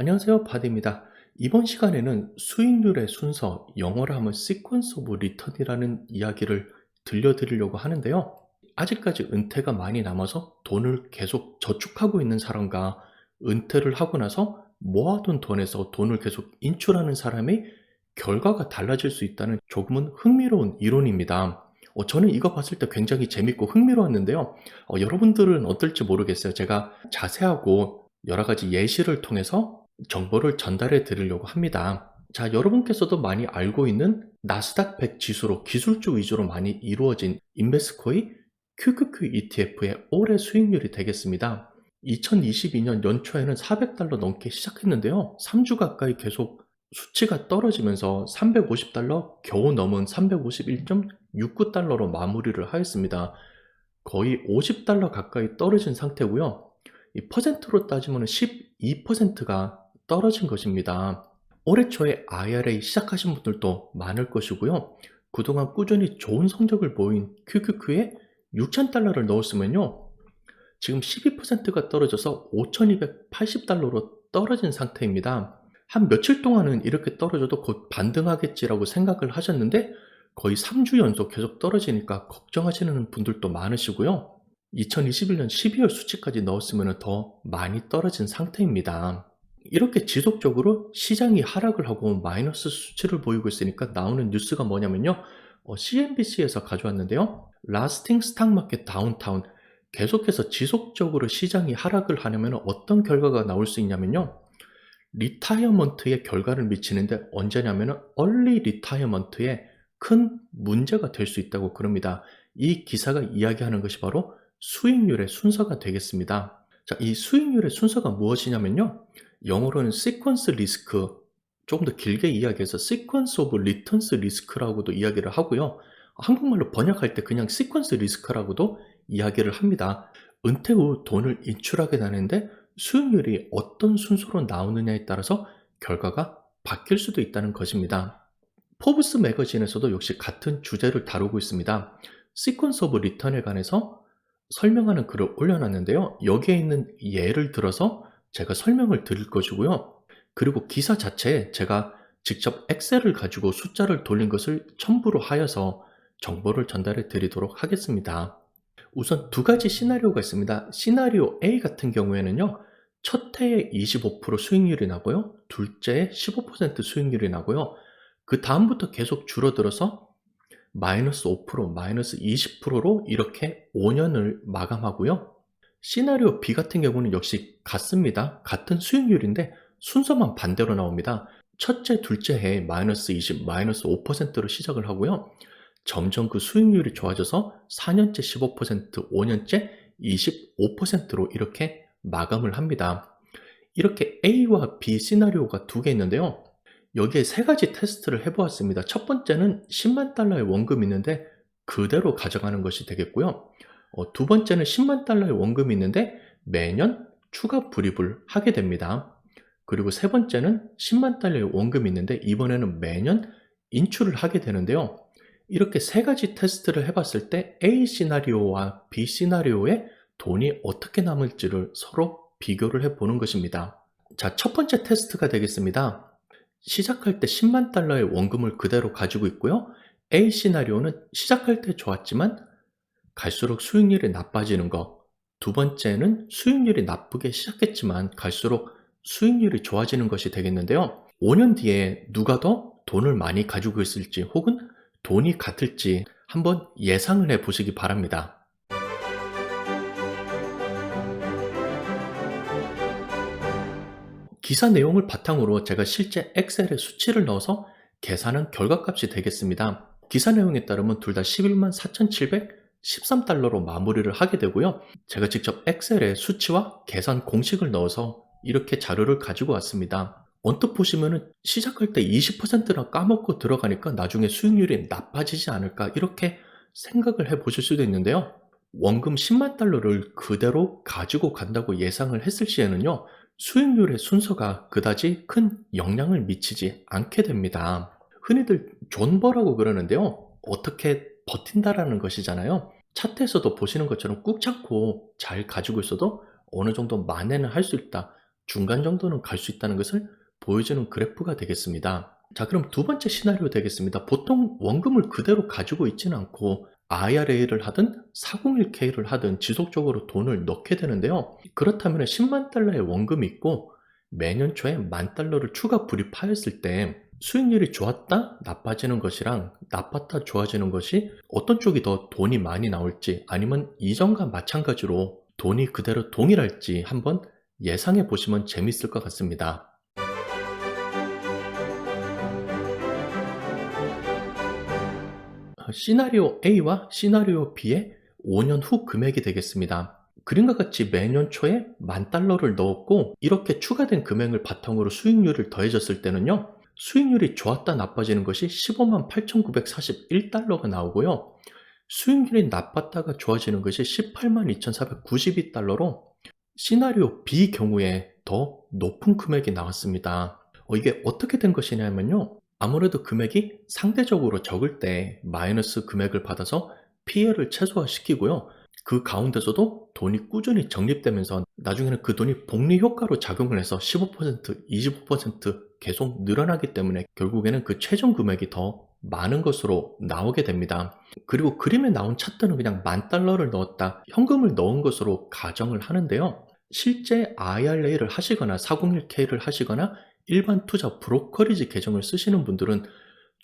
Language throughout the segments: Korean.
안녕하세요, 바디입니다. 이번 시간에는 수익률의 순서, 영어로 하면 Sequence of Return이라는 이야기를 들려드리려고 하는데요. 아직까지 은퇴가 많이 남아서 돈을 계속 저축하고 있는 사람과 은퇴를 하고 나서 모아둔 돈에서 돈을 계속 인출하는 사람의 결과가 달라질 수 있다는 조금은 흥미로운 이론입니다. 저는 이거 봤을 때 굉장히 재밌고 흥미로웠는데요. 여러분들은 어떨지 모르겠어요. 제가 자세하고 여러 가지 예시를 통해서 정보를 전달해 드리려고 합니다. 자, 여러분께서도 많이 알고 있는 나스닥 100 지수로 기술주 위주로 많이 이루어진 인베스코의 QQQ ETF의 올해 수익률이 되겠습니다. 2022년 연초에는 $400 넘게 시작했는데요. 3주 가까이 계속 수치가 떨어지면서 $350 겨우 넘은 $351.69로 마무리를 하였습니다. 거의 $50 가까이 떨어진 상태고요. 이 퍼센트로 따지면 12%가 떨어진 것입니다. 올해 초에 IRA 시작하신 분들도 많을 것이고요. 그동안 꾸준히 좋은 성적을 보인 QQQ에 $6,000를 넣었으면요. 지금 12%가 떨어져서 $5,280로 떨어진 상태입니다. 한 며칠 동안은 이렇게 떨어져도 곧 반등하겠지라고 생각을 하셨는데 거의 3주 연속 계속 떨어지니까 걱정하시는 분들도 많으시고요. 2021년 12월 수치까지 넣었으면 더 많이 떨어진 상태입니다. 이렇게 지속적으로 시장이 하락을 하고 마이너스 수치를 보이고 있으니까 나오는 뉴스가 뭐냐면요. CNBC에서 가져왔는데요. 라스팅 스탁마켓 다운타운, 계속해서 지속적으로 시장이 하락을 하려면 어떤 결과가 나올 수 있냐면요. 리타이어먼트에 결과를 미치는데 언제냐면 얼리 리타이어먼트에 큰 문제가 될 수 있다고 그럽니다. 이 기사가 이야기하는 것이 바로 수익률의 순서가 되겠습니다. 자, 이 수익률의 순서가 무엇이냐면요. 영어로는 sequence risk, 조금 더 길게 이야기해서 sequence of returns risk라고도 이야기를 하고요. 한국말로 번역할 때 그냥 sequence risk라고도 이야기를 합니다. 은퇴 후 돈을 인출하게 되는데 수익률이 어떤 순서로 나오느냐에 따라서 결과가 바뀔 수도 있다는 것입니다. 포브스 매거진에서도 역시 같은 주제를 다루고 있습니다. 시퀀스 오브 리턴에 관해서 설명하는 글을 올려놨는데요. 여기에 있는 예를 들어서 제가 설명을 드릴 것이고요. 그리고 기사 자체에 제가 직접 엑셀을 가지고 숫자를 돌린 것을 첨부로 하여서 정보를 전달해 드리도록 하겠습니다. 우선 두 가지 시나리오가 있습니다. 시나리오 A 같은 경우에는요. 첫 해에 25% 수익률이 나고요. 둘째에 15% 수익률이 나고요. 그 다음부터 계속 줄어들어서 마이너스 5%, 마이너스 20%로 이렇게 5년을 마감하고요. 시나리오 B 같은 경우는 역시 같습니다. 같은 수익률인데 순서만 반대로 나옵니다. 첫째, 둘째 해에 마이너스 20, 마이너스 5%로 시작을 하고요. 점점 그 수익률이 좋아져서 4년째 15%, 5년째 25%로 이렇게 마감을 합니다. 이렇게 A와 B 시나리오가 두 개 있는데요. 여기에 세 가지 테스트를 해보았습니다. 첫 번째는 $100,000의 원금이 있는데 그대로 가져가는 것이 되겠고요. 두 번째는 $100,000의 원금이 있는데 매년 추가 불입을 하게 됩니다. 그리고 세 번째는 $100,000의 원금이 있는데 이번에는 매년 인출을 하게 되는데요. 이렇게 세 가지 테스트를 해봤을 때 A 시나리오와 B 시나리오에 돈이 어떻게 남을지를 서로 비교를 해보는 것입니다. 자, 첫 번째 테스트가 되겠습니다. 시작할 때 $100,000의 원금을 그대로 가지고 있고요. A 시나리오는 시작할 때 좋았지만 갈수록 수익률이 나빠지는 것. 두 번째는 수익률이 나쁘게 시작했지만 갈수록 수익률이 좋아지는 것이 되겠는데요. 5년 뒤에 누가 더 돈을 많이 가지고 있을지 혹은 돈이 같을지 한번 예상을 해 보시기 바랍니다. 기사 내용을 바탕으로 제가 실제 엑셀에 수치를 넣어서 계산한 결과값이 되겠습니다. 기사 내용에 따르면 둘 다 114,713달러로 마무리를 하게 되고요. 제가 직접 엑셀에 수치와 계산 공식을 넣어서 이렇게 자료를 가지고 왔습니다. 언뜻 보시면은 시작할 때 20%나 까먹고 들어가니까 나중에 수익률이 나빠지지 않을까 이렇게 생각을 해 보실 수도 있는데요. 원금 $100,000를 그대로 가지고 간다고 예상을 했을 시에는요. 수익률의 순서가 그다지 큰 영향을 미치지 않게 됩니다. 흔히들 존버라고 그러는데요. 어떻게 버틴다라는 것이잖아요. 차트에서도 보시는 것처럼 꾹 참고 잘 가지고 있어도 어느 정도 만회는 할 수 있다. 중간 정도는 갈 수 있다는 것을 보여주는 그래프가 되겠습니다. 자, 그럼 두 번째 시나리오 되겠습니다. 보통 원금을 그대로 가지고 있지는 않고 IRA를 하든 401K를 하든 지속적으로 돈을 넣게 되는데요. 그렇다면 10만 달러의 원금이 있고 매년 초에 10,000달러를 추가 불입하였을 때 수익률이 좋았다 나빠지는 것이랑 나빴다 좋아지는 것이 어떤 쪽이 더 돈이 많이 나올지, 아니면 이전과 마찬가지로 돈이 그대로 동일할지 한번 예상해 보시면 재밌을 것 같습니다. 시나리오 A와 시나리오 B의 5년 후 금액이 되겠습니다. 그림과 같이 매년 초에 10,000달러를 넣었고 이렇게 추가된 금액을 바탕으로 수익률을 더해줬을 때는요, 수익률이 좋았다 나빠지는 것이 15만 8,941달러가 나오고요, 수익률이 나빴다가 좋아지는 것이 18만 2,492달러로 시나리오 B 경우에 더 높은 금액이 나왔습니다. 이게 어떻게 된 것이냐면요, 아무래도 금액이 상대적으로 적을 때 마이너스 금액을 받아서 피해를 최소화시키고요, 그 가운데서도 돈이 꾸준히 적립되면서 나중에는 그 돈이 복리 효과로 작용을 해서 15%, 25% 계속 늘어나기 때문에 결국에는 그 최종 금액이 더 많은 것으로 나오게 됩니다. 그리고 그림에 나온 차트는 그냥 10,000달러를 넣었다, 현금을 넣은 것으로 가정을 하는데요. 실제 IRA를 하시거나 401K를 하시거나 일반 투자 브로커리지 계정을 쓰시는 분들은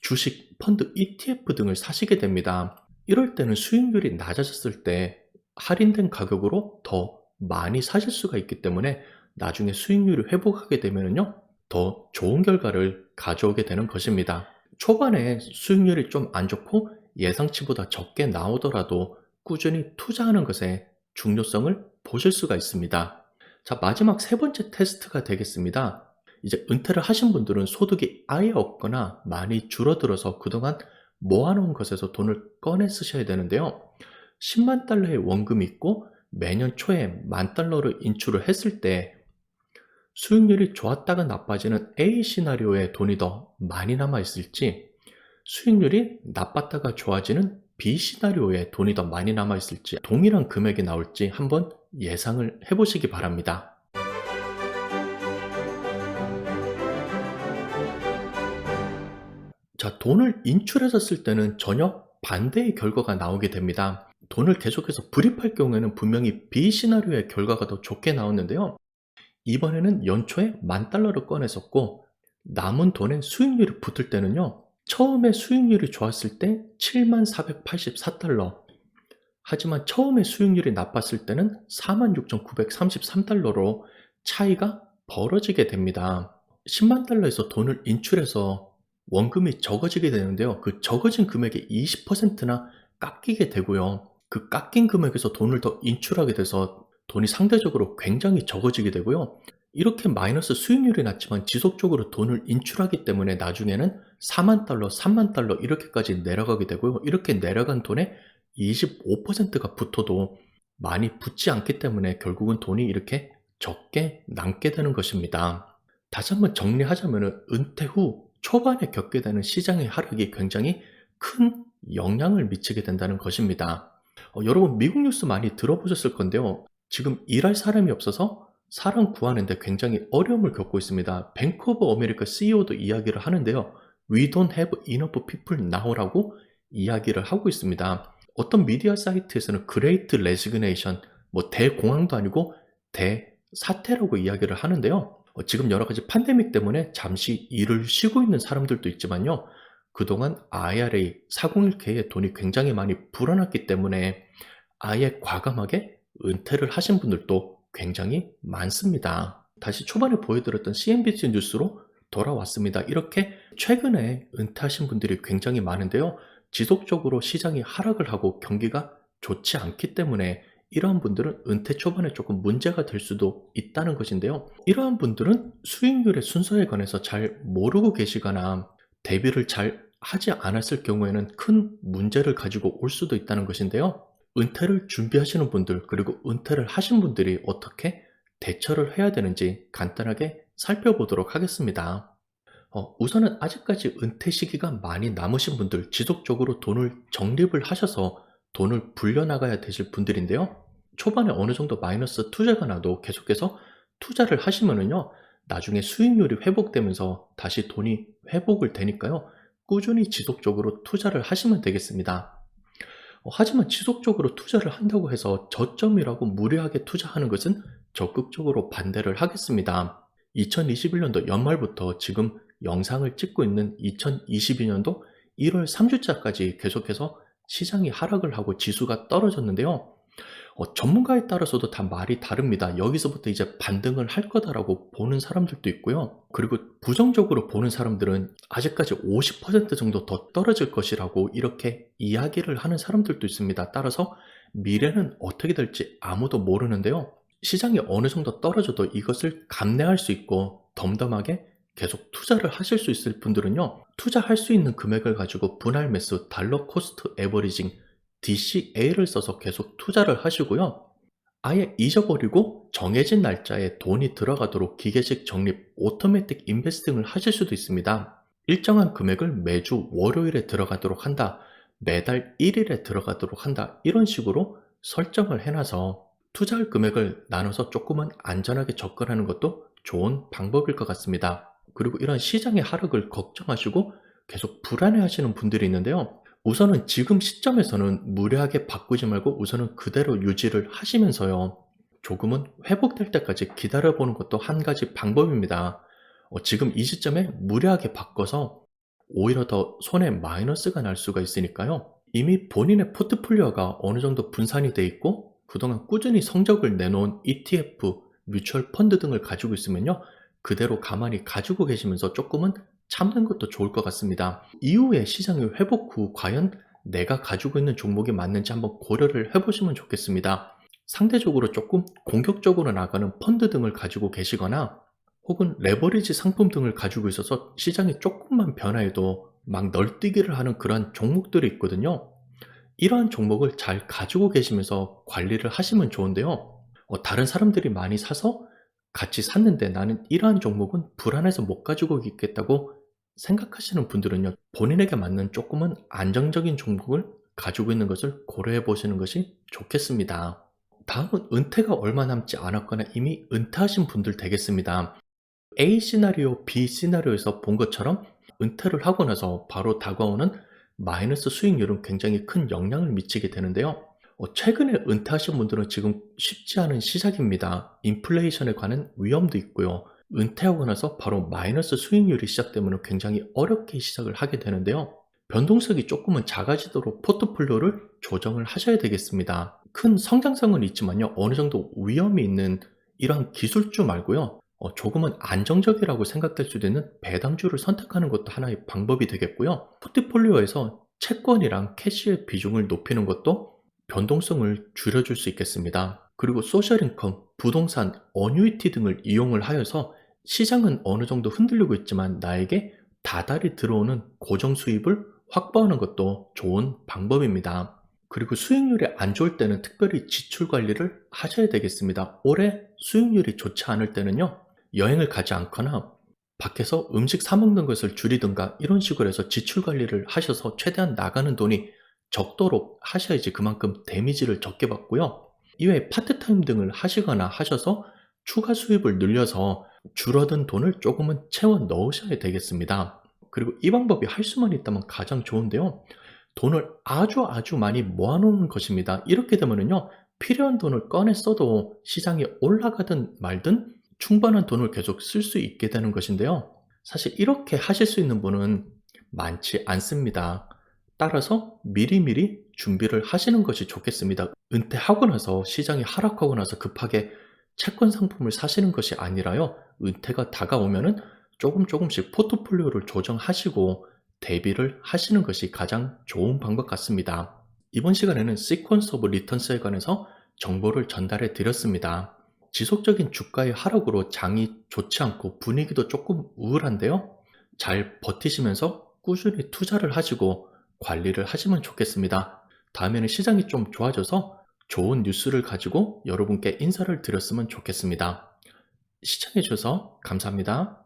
주식, 펀드, ETF 등을 사시게 됩니다. 이럴 때는 수익률이 낮아졌을 때 할인된 가격으로 더 많이 사실 수가 있기 때문에 나중에 수익률이 회복하게 되면요, 더 좋은 결과를 가져오게 되는 것입니다. 초반에 수익률이 좀 안 좋고 예상치보다 적게 나오더라도 꾸준히 투자하는 것의 중요성을 보실 수가 있습니다. 자, 마지막 세 번째 테스트가 되겠습니다. 이제 은퇴를 하신 분들은 소득이 아예 없거나 많이 줄어들어서 그동안 모아놓은 것에서 돈을 꺼내 쓰셔야 되는데요. 10만 달러의 원금이 있고 매년 초에 10,000달러를 인출을 했을 때 수익률이 좋았다가 나빠지는 A 시나리오에 돈이 더 많이 남아 있을지, 수익률이 나빴다가 좋아지는 B 시나리오에 돈이 더 많이 남아 있을지, 동일한 금액이 나올지 한번 예상을 해보시기 바랍니다. 자, 돈을 인출해서 쓸 때는 전혀 반대의 결과가 나오게 됩니다. 돈을 계속해서 불입할 경우에는 분명히 B 시나리오의 결과가 더 좋게 나왔는데요. 이번에는 연초에 10,000달러를 꺼냈었고 남은 돈에 수익률이 붙을 때는요, 처음에 수익률이 좋았을 때 7484달러, 하지만 처음에 수익률이 나빴을 때는 46,933달러로 차이가 벌어지게 됩니다. 10만 달러에서 돈을 인출해서 원금이 적어지게 되는데요, 그 적어진 금액의 20%나 깎이게 되고요, 그 깎인 금액에서 돈을 더 인출하게 돼서 돈이 상대적으로 굉장히 적어지게 되고요, 이렇게 마이너스 수익률이 났지만 지속적으로 돈을 인출하기 때문에 나중에는 4만 달러, 3만 달러 이렇게까지 내려가게 되고요, 이렇게 내려간 돈에 25%가 붙어도 많이 붙지 않기 때문에 결국은 돈이 이렇게 적게 남게 되는 것입니다. 다시 한번 정리하자면 은퇴 후 초반에 겪게 되는 시장의 하락이 굉장히 큰 영향을 미치게 된다는 것입니다. 여러분 미국 뉴스 많이 들어보셨을 건데요, 지금 일할 사람이 없어서 사람 구하는데 굉장히 어려움을 겪고 있습니다. 뱅크 오브 아메리카 CEO도 이야기를 하는데요, We don't have enough people now라고 이야기를 하고 있습니다. 어떤 미디어 사이트에서는 그레이트 레지그네이션, 뭐 대공황도 아니고 대사태라고 이야기를 하는데요. 지금 여러 가지 팬데믹 때문에 잠시 일을 쉬고 있는 사람들도 있지만요, 그동안 IRA, 401K에 돈이 굉장히 많이 불어났기 때문에 아예 과감하게 은퇴를 하신 분들도 굉장히 많습니다. 다시 초반에 보여드렸던 CNBC 뉴스로 돌아왔습니다. 이렇게 최근에 은퇴하신 분들이 굉장히 많은데요, 지속적으로 시장이 하락을 하고 경기가 좋지 않기 때문에 이러한 분들은 은퇴 초반에 조금 문제가 될 수도 있다는 것인데요, 이러한 분들은 수익률의 순서에 관해서 잘 모르고 계시거나 대비를 잘 하지 않았을 경우에는 큰 문제를 가지고 올 수도 있다는 것인데요, 은퇴를 준비하시는 분들, 그리고 은퇴를 하신 분들이 어떻게 대처를 해야 되는지 간단하게 살펴보도록 하겠습니다. 우선은 아직까지 은퇴 시기가 많이 남으신 분들, 지속적으로 돈을 적립을 하셔서 돈을 불려나가야 되실 분들인데요, 초반에 어느 정도 마이너스 투자가 나도 계속해서 투자를 하시면은요, 나중에 수익률이 회복되면서 다시 돈이 회복을 되니까요, 꾸준히 지속적으로 투자를 하시면 되겠습니다. 하지만 지속적으로 투자를 한다고 해서 저점이라고 무리하게 투자하는 것은 적극적으로 반대를 하겠습니다. 2021년도 연말부터 지금 영상을 찍고 있는 2022년도 1월 3주차까지 계속해서 시장이 하락을 하고 지수가 떨어졌는데요. 전문가에 따라서도 다 말이 다릅니다. 여기서부터 이제 반등을 할 거다라고 보는 사람들도 있고요. 그리고 부정적으로 보는 사람들은 아직까지 50% 정도 더 떨어질 것이라고 이렇게 이야기를 하는 사람들도 있습니다. 따라서 미래는 어떻게 될지 아무도 모르는데요. 시장이 어느 정도 떨어져도 이것을 감내할 수 있고 덤덤하게 계속 투자를 하실 수 있을 분들은요, 투자할 수 있는 금액을 가지고 분할 매수 달러 코스트 에버리징 DCA를 써서 계속 투자를 하시고요. 아예 잊어버리고 정해진 날짜에 돈이 들어가도록 기계식 적립 오토매틱 인베스팅을 하실 수도 있습니다. 일정한 금액을 매주 월요일에 들어가도록 한다, 매달 1일에 들어가도록 한다, 이런 식으로 설정을 해놔서 투자할 금액을 나눠서 조금은 안전하게 접근하는 것도 좋은 방법일 것 같습니다. 그리고 이런 시장의 하락을 걱정하시고 계속 불안해 하시는 분들이 있는데요. 우선은 지금 시점에서는 무리하게 바꾸지 말고 우선은 그대로 유지를 하시면서요, 조금은 회복될 때까지 기다려보는 것도 한 가지 방법입니다. 지금 이 시점에 무리하게 바꿔서 오히려 더 손에 마이너스가 날 수가 있으니까요. 이미 본인의 포트폴리오가 어느 정도 분산이 돼 있고 그동안 꾸준히 성적을 내놓은 ETF, 뮤추얼 펀드 등을 가지고 있으면요, 그대로 가만히 가지고 계시면서 조금은 참는 것도 좋을 것 같습니다. 이후에 시장이 회복 후 과연 내가 가지고 있는 종목이 맞는지 한번 고려를 해보시면 좋겠습니다. 상대적으로 조금 공격적으로 나가는 펀드 등을 가지고 계시거나 혹은 레버리지 상품 등을 가지고 있어서 시장이 조금만 변화해도 막 널뛰기를 하는 그런 종목들이 있거든요. 이러한 종목을 잘 가지고 계시면서 관리를 하시면 좋은데요. 다른 사람들이 많이 사서 같이 샀는데 나는 이러한 종목은 불안해서 못 가지고 있겠다고 생각하시는 분들은요, 본인에게 맞는 조금은 안정적인 종목을 가지고 있는 것을 고려해 보시는 것이 좋겠습니다. 다음은 은퇴가 얼마 남지 않았거나 이미 은퇴하신 분들 되겠습니다. A 시나리오, B 시나리오에서 본 것처럼 은퇴를 하고 나서 바로 다가오는 마이너스 수익률은 굉장히 큰 영향을 미치게 되는데요. 최근에 은퇴하신 분들은 지금 쉽지 않은 시작입니다. 인플레이션에 관한 위험도 있고요. 은퇴하고 나서 바로 마이너스 수익률이 시작되면 굉장히 어렵게 시작을 하게 되는데요. 변동성이 조금은 작아지도록 포트폴리오를 조정을 하셔야 되겠습니다. 큰 성장성은 있지만요, 어느 정도 위험이 있는 이러한 기술주 말고요, 조금은 안정적이라고 생각될 수도 있는 배당주를 선택하는 것도 하나의 방법이 되겠고요. 포트폴리오에서 채권이랑 캐시의 비중을 높이는 것도 변동성을 줄여줄 수 있겠습니다. 그리고 소셜인컴, 부동산, 어뉴이티 등을 이용을 하여서 시장은 어느 정도 흔들리고 있지만 나에게 다달이 들어오는 고정 수입을 확보하는 것도 좋은 방법입니다. 그리고 수익률이 안 좋을 때는 특별히 지출 관리를 하셔야 되겠습니다. 올해 수익률이 좋지 않을 때는요, 여행을 가지 않거나 밖에서 음식 사 먹는 것을 줄이든가 이런 식으로 해서 지출 관리를 하셔서 최대한 나가는 돈이 적도록 하셔야지 그만큼 데미지를 적게 받고요. 이외에 파트타임 등을 하시거나 하셔서 추가 수입을 늘려서 줄어든 돈을 조금은 채워 넣으셔야 되겠습니다. 그리고 이 방법이 할 수만 있다면 가장 좋은데요. 돈을 아주 많이 모아놓는 것입니다. 이렇게 되면은요, 필요한 돈을 꺼내 써도 시장이 올라가든 말든 충분한 돈을 계속 쓸 수 있게 되는 것인데요. 사실 이렇게 하실 수 있는 분은 많지 않습니다. 따라서 미리미리 준비를 하시는 것이 좋겠습니다. 은퇴하고 나서 시장이 하락하고 나서 급하게 채권 상품을 사시는 것이 아니라요, 은퇴가 다가오면은 조금씩 포트폴리오를 조정하시고 대비를 하시는 것이 가장 좋은 방법 같습니다. 이번 시간에는 시퀀스 오브 리턴스에 관해서 정보를 전달해 드렸습니다. 지속적인 주가의 하락으로 장이 좋지 않고 분위기도 조금 우울한데요. 잘 버티시면서 꾸준히 투자를 하시고 관리를 하시면 좋겠습니다. 다음에는 시장이 좀 좋아져서 좋은 뉴스를 가지고 여러분께 인사를 드렸으면 좋겠습니다. 시청해 주셔서 감사합니다.